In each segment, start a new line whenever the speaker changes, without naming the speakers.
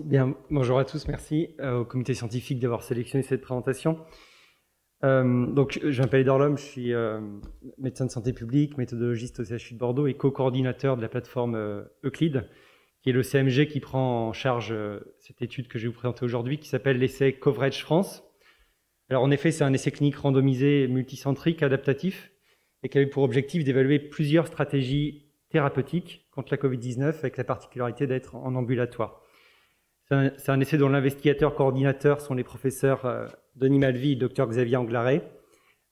Bien, bonjour à tous, merci au comité scientifique d'avoir sélectionné cette présentation. Je m'appelle Edouard Lhomme, je suis médecin de santé publique, méthodologiste au CHU de Bordeaux et co-coordinateur de la plateforme Euclid, qui est le CMG qui prend en charge cette étude que je vais vous présenter aujourd'hui, qui s'appelle l'essai Coverage France. Alors en effet, c'est un essai clinique randomisé multicentrique adaptatif et qui avait pour objectif d'évaluer plusieurs stratégies thérapeutiques contre la Covid-19 avec la particularité d'être en ambulatoire. C'est un essai dont l'investigateur coordinateur sont les professeurs Denis Malvy et Dr Xavier Anglaret,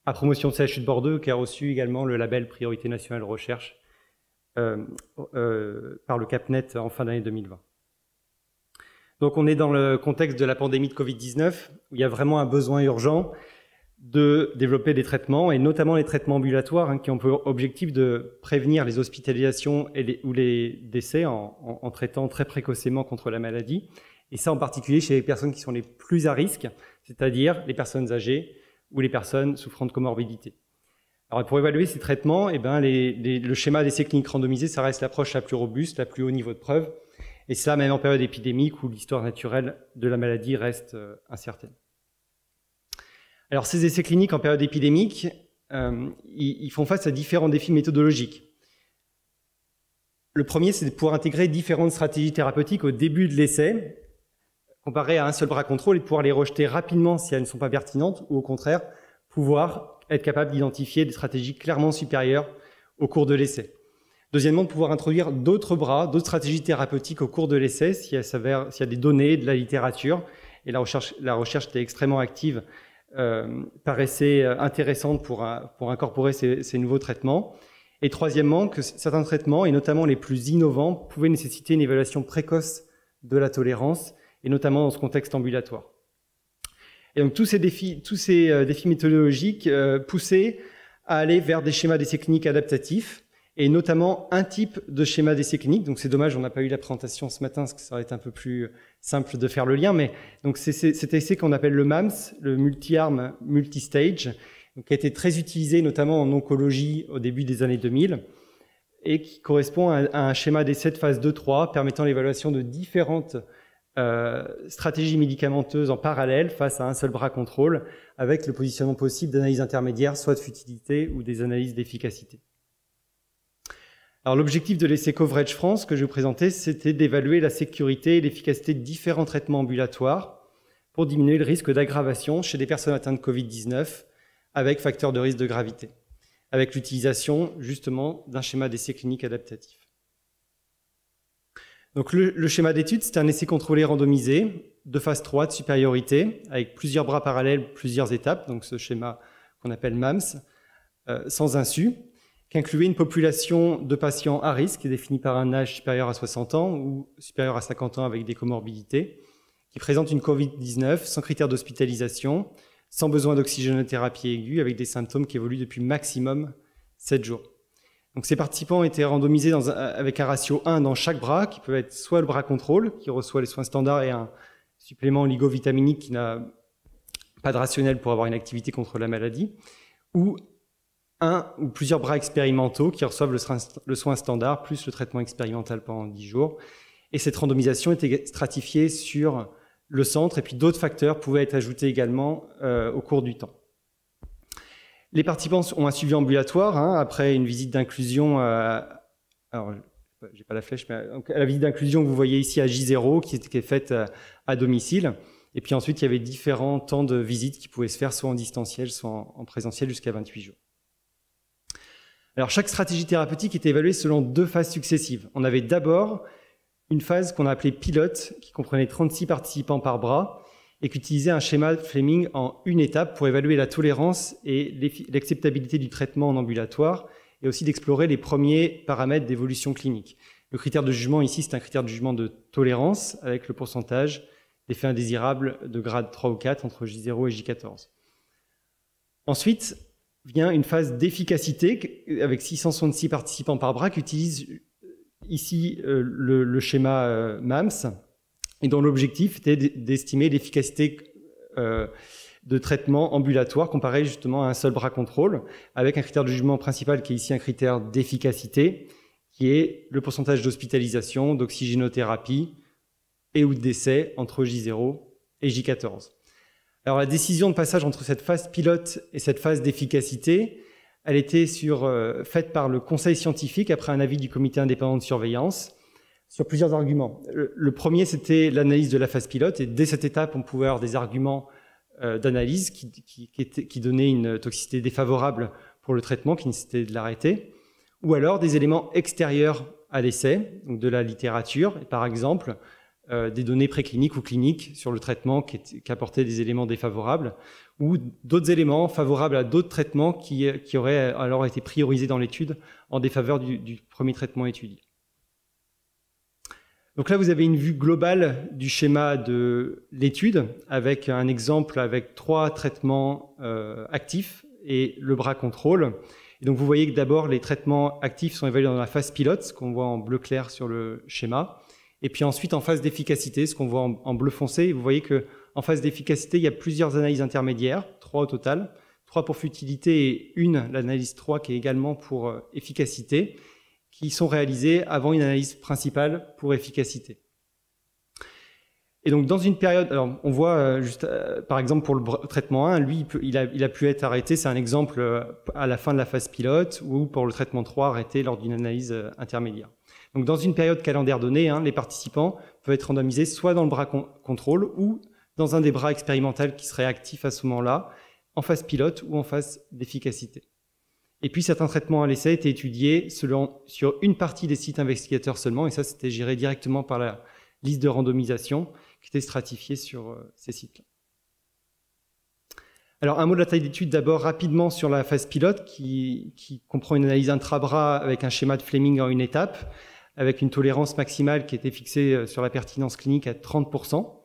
à promotion de CHU de Bordeaux, qui a reçu également le label Priorité nationale recherche par le CAPNet en fin d'année 2020. Donc on est dans le contexte de la pandémie de Covid-19, où il y a vraiment un besoin urgent de développer des traitements, et notamment les traitements ambulatoires, qui ont pour objectif de prévenir les hospitalisations ou les décès en traitant très précocement contre la maladie. Et ça en particulier chez les personnes qui sont les plus à risque, c'est-à-dire les personnes âgées ou les personnes souffrant de comorbidité. Alors pour évaluer ces traitements, le schéma d'essai clinique randomisé, ça reste l'approche la plus robuste, la plus haut niveau de preuve, et ça même en période épidémique où l'histoire naturelle de la maladie reste incertaine. Alors ces essais cliniques en période épidémique, ils font face à différents défis méthodologiques. Le premier, c'est de pouvoir intégrer différentes stratégies thérapeutiques au début de l'essai, comparé à un seul bras contrôle, et de pouvoir les rejeter rapidement si elles ne sont pas pertinentes, ou au contraire, pouvoir être capable d'identifier des stratégies clairement supérieures au cours de l'essai. Deuxièmement, de pouvoir introduire d'autres bras, d'autres stratégies thérapeutiques au cours de l'essai, s'il y a des données, de la littérature, et la recherche était extrêmement active, paraissait intéressante pour incorporer ces nouveaux traitements. Et troisièmement, que certains traitements, et notamment les plus innovants, pouvaient nécessiter une évaluation précoce de la tolérance, et notamment dans ce contexte ambulatoire. Et donc tous ces défis méthodologiques poussaient à aller vers des schémas d'essais cliniques adaptatifs, et notamment un type de schéma d'essai clinique. Donc c'est dommage, on n'a pas eu la présentation ce matin, parce que ça aurait été un peu plus simple de faire le lien, mais donc c'est cet essai qu'on appelle le MAMS, le multi-arm, multi-stage, qui a été très utilisé notamment en oncologie au début des années 2000, et qui correspond à un schéma d'essai de phase 2-3, permettant l'évaluation de différentes stratégies médicamenteuses en parallèle face à un seul bras contrôle, avec le positionnement possible d'analyses intermédiaires, soit de futilité ou des analyses d'efficacité. Alors l'objectif de l'essai Coverage France que je vais vous présenter, c'était d'évaluer la sécurité et l'efficacité de différents traitements ambulatoires pour diminuer le risque d'aggravation chez des personnes atteintes de Covid-19 avec facteur de risque de gravité, avec l'utilisation justement d'un schéma d'essai clinique adaptatif. Donc le schéma d'étude, c'est un essai contrôlé randomisé de phase 3 de supériorité, avec plusieurs bras parallèles, plusieurs étapes, donc ce schéma qu'on appelle MAMS, sans insu, qui incluait une population de patients à risque, définie par un âge supérieur à 60 ans ou supérieur à 50 ans avec des comorbidités, qui présente une Covid-19 sans critère d'hospitalisation, sans besoin d'oxygénothérapie aiguë, avec des symptômes qui évoluent depuis maximum 7 jours. Donc ces participants étaient randomisés avec un ratio 1 dans chaque bras, qui peut être soit le bras contrôle, qui reçoit les soins standards et un supplément oligovitaminique qui n'a pas de rationnel pour avoir une activité contre la maladie, ou un ou plusieurs bras expérimentaux qui reçoivent le soin standard plus le traitement expérimental pendant 10 jours. Et cette randomisation était stratifiée sur le centre, et puis d'autres facteurs pouvaient être ajoutés également au cours du temps. Les participants ont un suivi ambulatoire après une visite d'inclusion. Alors, j'ai pas la flèche, mais donc, la visite d'inclusion que vous voyez ici à J0, qui est faite à domicile. Et puis ensuite, il y avait différents temps de visite qui pouvaient se faire soit en distanciel, soit en présentiel jusqu'à 28 jours. Alors, chaque stratégie thérapeutique était évaluée selon 2 phases successives. On avait d'abord une phase qu'on a appelée pilote, qui comprenait 36 participants par bras, et qui utilisait un schéma Fleming en une étape pour évaluer la tolérance et l'acceptabilité du traitement en ambulatoire, et aussi d'explorer les premiers paramètres d'évolution clinique. Le critère de jugement ici, c'est un critère de jugement de tolérance, avec le pourcentage d'effets indésirables de grade 3 ou 4 entre J0 et J14. Ensuite, vient une phase d'efficacité avec 666 participants par bras qui utilise ici le schéma MAMS, et dont l'objectif était d'estimer l'efficacité de traitement ambulatoire comparé justement à un seul bras contrôle, avec un critère de jugement principal qui est ici un critère d'efficacité, qui est le pourcentage d'hospitalisation, d'oxygénothérapie et ou de décès entre J0 et J14. Alors la décision de passage entre cette phase pilote et cette phase d'efficacité, elle était faite par le conseil scientifique après un avis du comité indépendant de surveillance sur plusieurs arguments. Le premier, c'était l'analyse de la phase pilote, et dès cette étape, on pouvait avoir des arguments d'analyse qui donnaient une toxicité défavorable pour le traitement, qui nécessitait de l'arrêter, ou alors des éléments extérieurs à l'essai, donc de la littérature, et par exemple des données précliniques ou cliniques sur le traitement qui apportaient des éléments défavorables, ou d'autres éléments favorables à d'autres traitements qui auraient alors été priorisés dans l'étude en défaveur du premier traitement étudié. Donc là, vous avez une vue globale du schéma de l'étude avec un exemple avec 3 traitements actifs et le bras contrôle. Et donc vous voyez que d'abord, les traitements actifs sont évalués dans la phase pilote, ce qu'on voit en bleu clair sur le schéma. Et puis ensuite, en phase d'efficacité, ce qu'on voit en bleu foncé. Vous voyez qu'en phase d'efficacité, il y a plusieurs analyses intermédiaires, 3 au total, 3 pour futilité et l'analyse 3 qui est également pour efficacité, qui sont réalisées avant une analyse principale pour efficacité. Et donc dans une période, alors on voit par exemple pour le traitement 1, lui il a pu être arrêté, c'est un exemple à la fin de la phase pilote, ou pour le traitement 3 arrêté lors d'une analyse intermédiaire. Donc dans une période calendaire donnée, les participants peuvent être randomisés soit dans le bras contrôle ou dans un des bras expérimentaux qui serait actif à ce moment-là, en phase pilote ou en phase d'efficacité. Et puis certains traitements à l'essai étaient étudiés sur une partie des sites investigateurs seulement, et ça c'était géré directement par la liste de randomisation qui était stratifiée sur ces sites-là. Alors un mot de la taille d'étude d'abord rapidement sur la phase pilote qui comprend une analyse intra-bras avec un schéma de Fleming en une étape, avec une tolérance maximale qui était fixée sur la pertinence clinique à 30%.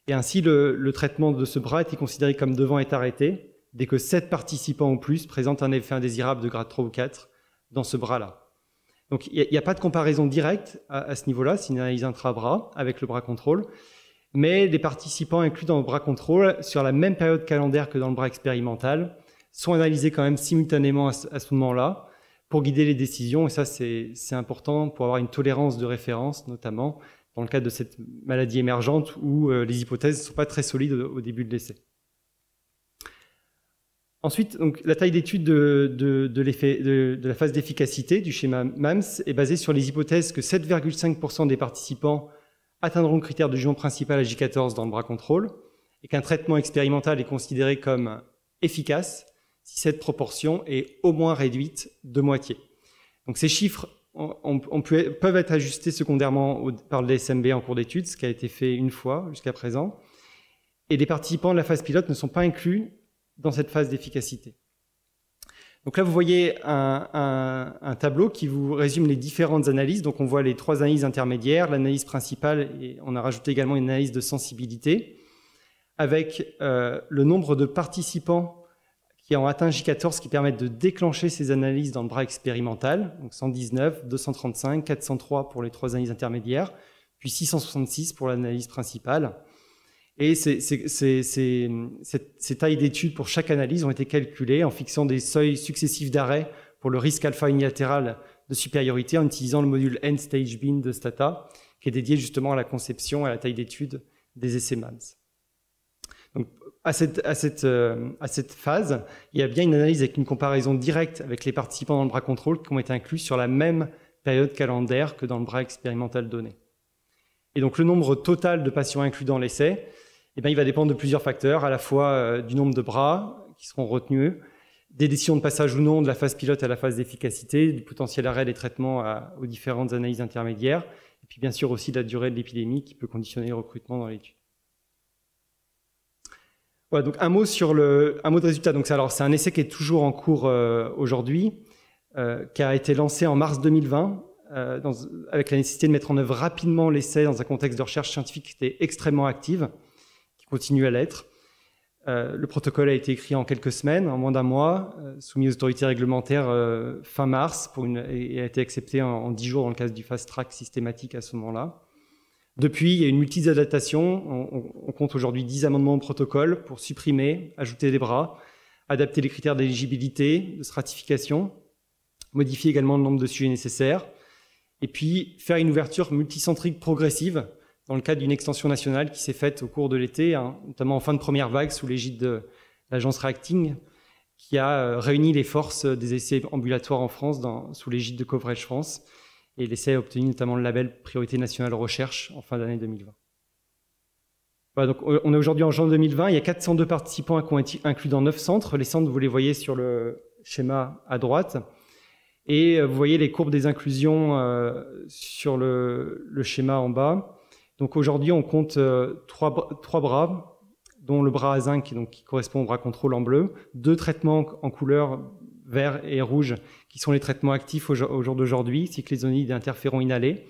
Et ainsi le traitement de ce bras était considéré comme devant être arrêté dès que 7 participants ou plus présentent un effet indésirable de grade 3 ou 4 dans ce bras-là. Donc il n'y a pas de comparaison directe à ce niveau-là, c'est une analyse intra-bras avec le bras contrôle, mais les participants inclus dans le bras contrôle sur la même période calendaire que dans le bras expérimental sont analysés quand même simultanément à ce moment-là pour guider les décisions, et ça c'est important pour avoir une tolérance de référence, notamment dans le cadre de cette maladie émergente où les hypothèses ne sont pas très solides au début de l'essai. Ensuite, donc, la taille d'étude de la phase d'efficacité du schéma MAMS est basée sur les hypothèses que 7,5% des participants atteindront le critère de jugement principal à J14 dans le bras contrôle et qu'un traitement expérimental est considéré comme efficace si cette proportion est au moins réduite de moitié. Donc ces chiffres peuvent être ajustés secondairement par le DSMB en cours d'étude, ce qui a été fait une fois jusqu'à présent, et les participants de la phase pilote ne sont pas inclus dans cette phase d'efficacité. Donc là, vous voyez un tableau qui vous résume les différentes analyses. Donc on voit les 3 analyses intermédiaires, l'analyse principale, et on a rajouté également une analyse de sensibilité, avec le nombre de participants qui ont atteint J14 qui permettent de déclencher ces analyses dans le bras expérimental, donc 119, 235, 403 pour les 3 analyses intermédiaires, puis 666 pour l'analyse principale. Et ces tailles d'études pour chaque analyse ont été calculées en fixant des seuils successifs d'arrêt pour le risque alpha unilatéral de supériorité en utilisant le module End-Stage Bin de Stata, qui est dédié justement à la conception et à la taille d'étude des essais MAMS. Donc, à cette phase, il y a bien une analyse avec une comparaison directe avec les participants dans le bras contrôle qui ont été inclus sur la même période calendaire que dans le bras expérimental donné. Et donc, le nombre total de patients inclus dans l'essai, il va dépendre de plusieurs facteurs, à la fois du nombre de bras qui seront retenus, des décisions de passage ou non de la phase pilote à la phase d'efficacité, du potentiel arrêt des traitements aux différentes analyses intermédiaires, et puis bien sûr aussi de la durée de l'épidémie qui peut conditionner le recrutement dans l'étude. Voilà, donc un mot de résultat. Donc c'est un essai qui est toujours en cours aujourd'hui, qui a été lancé en mars 2020, avec la nécessité de mettre en œuvre rapidement l'essai dans un contexte de recherche scientifique qui était extrêmement active, qui continue à l'être. Le protocole a été écrit en quelques semaines, en moins d'un mois, soumis aux autorités réglementaires fin mars et a été accepté en 10 jours dans le cadre du fast track systématique à ce moment-là. Depuis, il y a une multitude d'adaptations. On compte aujourd'hui 10 amendements au protocole pour supprimer, ajouter des bras, adapter les critères d'éligibilité, de stratification, modifier également le nombre de sujets nécessaires, et puis faire une ouverture multicentrique progressive dans le cadre d'une extension nationale qui s'est faite au cours de l'été, hein, notamment en fin de première vague sous l'égide de l'agence Reacting, qui a réuni les forces des essais ambulatoires en France sous l'égide de Coverage France. Et l'essai a obtenu notamment le label Priorité nationale recherche en fin d'année 2020. Voilà, donc on est aujourd'hui en janvier 2020. Il y a 402 participants qui ont été inclus dans 9 centres. Les centres, vous les voyez sur le schéma à droite. Et vous voyez les courbes des inclusions sur le schéma en bas. Donc aujourd'hui, on compte 3 bras, dont le bras à zinc qui correspond au bras contrôle en bleu, 2 traitements en couleur vert et rouge qui sont les traitements actifs au jour d'aujourd'hui, cyclésonide et interféron inhalé.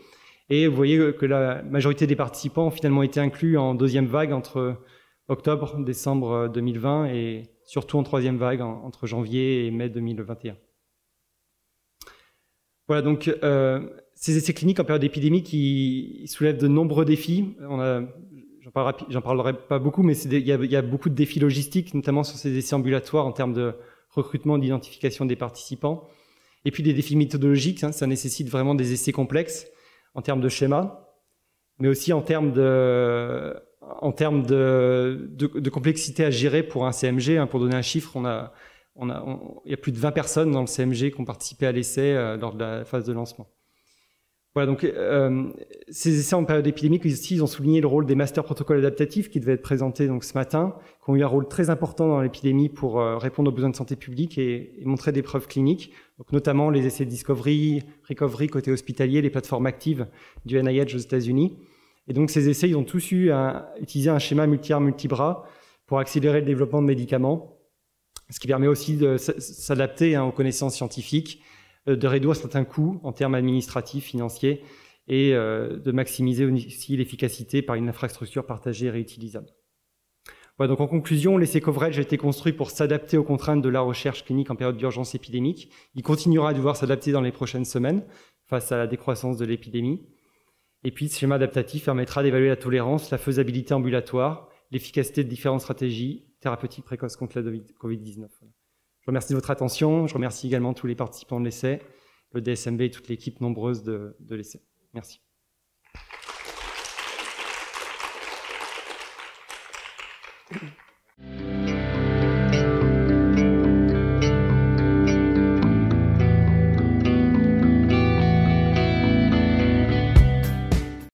Et vous voyez que la majorité des participants ont finalement été inclus en 2e vague entre octobre, décembre 2020 et surtout en 3e vague entre janvier et mai 2021. Voilà, donc ces essais cliniques en période d'épidémie qui soulèvent de nombreux défis. J'en parlerai pas beaucoup, mais il y a beaucoup de défis logistiques, notamment sur ces essais ambulatoires en termes de recrutement, d'identification des participants. Et puis des défis méthodologiques, hein, ça nécessite vraiment des essais complexes en termes de schéma, mais aussi en termes de complexité à gérer pour un CMG. Hein, pour donner un chiffre, il y a plus de 20 personnes dans le CMG qui ont participé à l'essai lors de la phase de lancement. Voilà, donc ces essais en période épidémique, ici, ils ont souligné le rôle des masters protocoles adaptatifs qui devaient être présentés donc, ce matin, qui ont eu un rôle très important dans l'épidémie pour répondre aux besoins de santé publique et montrer des preuves cliniques, donc notamment les essais Discovery, Recovery côté hospitalier, les plateformes actives du NIH aux États-Unis. Et donc ces essais, ils ont tous utilisé un schéma multi-armes, multi-bras pour accélérer le développement de médicaments, ce qui permet aussi de s'adapter aux connaissances scientifiques, de réduire certains coûts en termes administratifs, financiers, et de maximiser aussi l'efficacité par une infrastructure partagée et réutilisable. Voilà, donc en conclusion, l'essai Coverage a été construit pour s'adapter aux contraintes de la recherche clinique en période d'urgence épidémique. Il continuera à devoir s'adapter dans les prochaines semaines face à la décroissance de l'épidémie. Et puis, ce schéma adaptatif permettra d'évaluer la tolérance, la faisabilité ambulatoire, l'efficacité de différentes stratégies thérapeutiques précoces contre la Covid-19. Voilà. Je remercie de votre attention. Je remercie également tous les participants de l'essai, le DSMB et toute l'équipe nombreuse de l'essai. Merci.